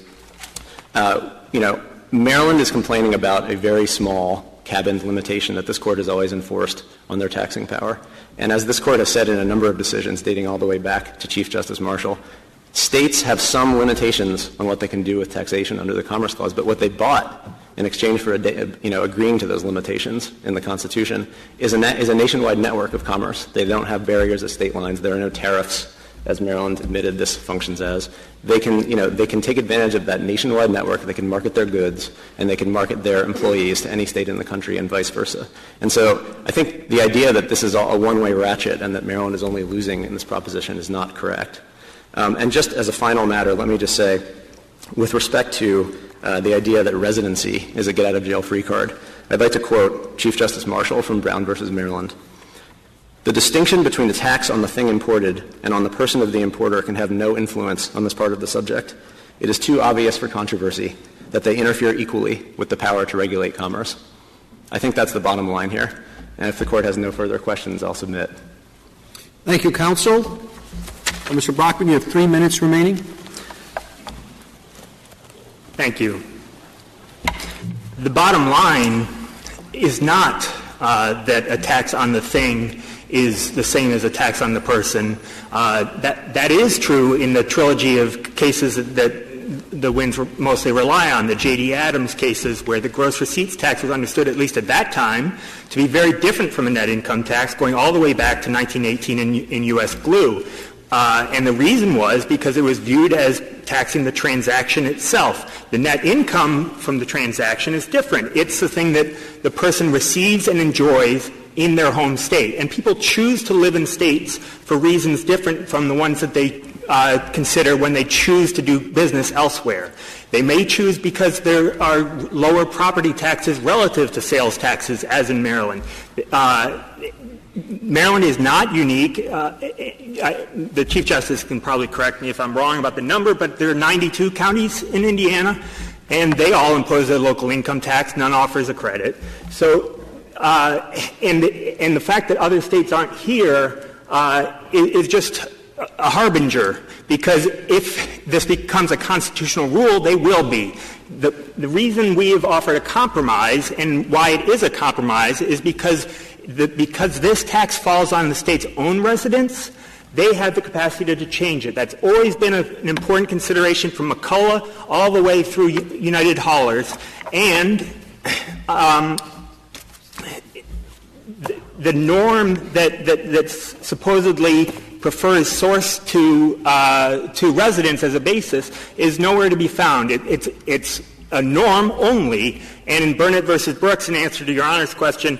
Maryland is complaining about a very small cabin limitation that this Court has always enforced on their taxing power. And as this Court has said in a number of decisions dating all the way back to Chief Justice Marshall, states have some limitations on what they can do with taxation under the Commerce Clause, but what they bought in exchange for agreeing to those limitations in the Constitution is a nationwide network of commerce. They don't have barriers at state lines. There are no tariffs, as Maryland admitted this functions as. They can take advantage of that nationwide network. They can market their goods, and they can market their employees to any state in the country and vice versa. And so I think the idea that this is a one-way ratchet and that Maryland is only losing in this proposition is not correct. And just as a final matter, let me just say, with respect to the idea that residency is a get-out-of-jail-free card, I'd like to quote Chief Justice Marshall from Brown v. Maryland. The distinction between the tax on the thing imported and on the person of the importer can have no influence on this part of the subject. It is too obvious for controversy that they interfere equally with the power to regulate commerce. I think that's the bottom line here. And if the Court has no further questions, I'll submit. Thank you, counsel. Mr. Brockman, you have 3 minutes remaining. Thank you. The bottom line is not that a tax on the thing is the same as a tax on the person. That is true in the trilogy of cases that the Wynnes mostly rely on, the J.D. Adams cases, where the gross receipts tax was understood, at least at that time, to be very different from a net income tax, going all the way back to 1918 in U.S. glue. And the reason was because it was viewed as taxing the transaction itself. The net income from the transaction is different. It's the thing that the person receives and enjoys in their home state. And people choose to live in states for reasons different from the ones that they consider when they choose to do business elsewhere. They may choose because there are lower property taxes relative to sales taxes, as in Maryland. Maryland is not unique. The Chief Justice can probably correct me if I'm wrong about the number, but there are 92 counties in Indiana, and they all impose a local income tax. None offers a credit. So, and the fact that other states aren't here is just a harbinger, because if this becomes a constitutional rule, they will be. The reason we have offered a compromise, and why it is a compromise, is because this tax falls on the state's own residents, they have the capacity to change it. That's always been an important consideration from McCullough all the way through United Haulers. And the norm that supposedly prefers source to residence as a basis is nowhere to be found. It's a norm only. And in Burnett v. Brooks, in answer to Your Honor's question,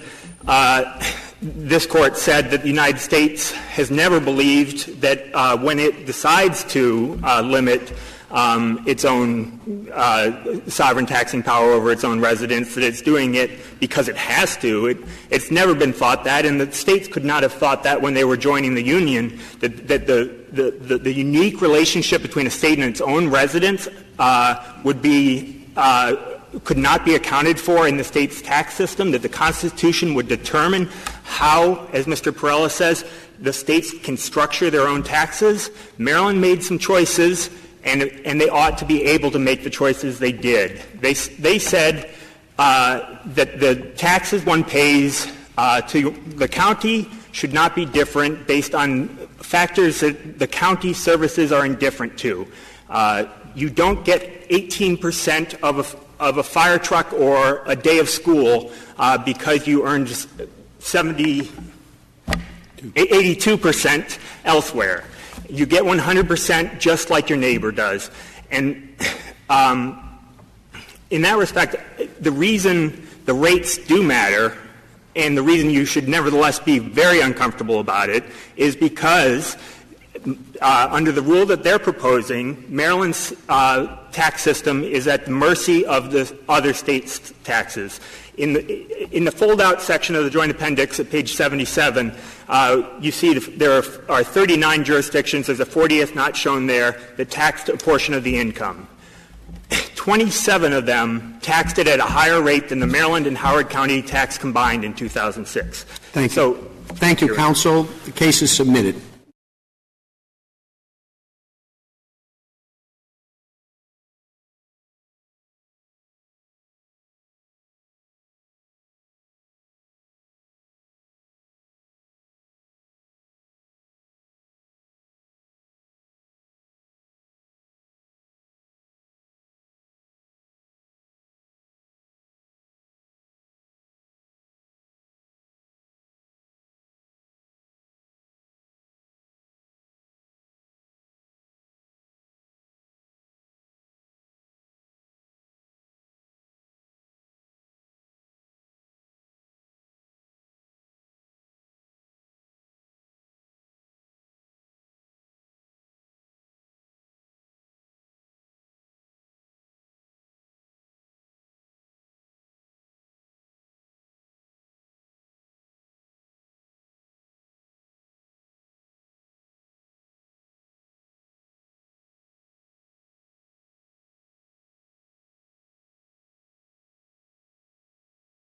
this Court said that the United States has never believed that when it decides to limit its own sovereign taxing power over its own residents, that it's doing it because it has to. It's never been thought that, and the states could not have thought that when they were joining the Union, that the unique relationship between a state and its own residents could not be accounted for in the state's tax system, that the Constitution would determine how, as Mr. Perella says, the states can structure their own taxes. Maryland made some choices, and they ought to be able to make the choices they did. They said that the taxes one pays to the county should not be different based on factors that the county services are indifferent to. You don't get 18% of a fire truck or a day of school because you earned 82% elsewhere. You get 100% just like your neighbor does. And in that respect, the reason the rates do matter and the reason you should nevertheless be very uncomfortable about it is because under the rule that they're proposing, Maryland's tax system is at the mercy of the other states' taxes. In the fold-out section of the Joint Appendix at page 77, you see there are 39 jurisdictions. There's a 40th not shown there that taxed a portion of the income. 27 of them taxed it at a higher rate than the Maryland and Howard County tax combined in 2006. Thank you. Thank you, counsel. The case is submitted.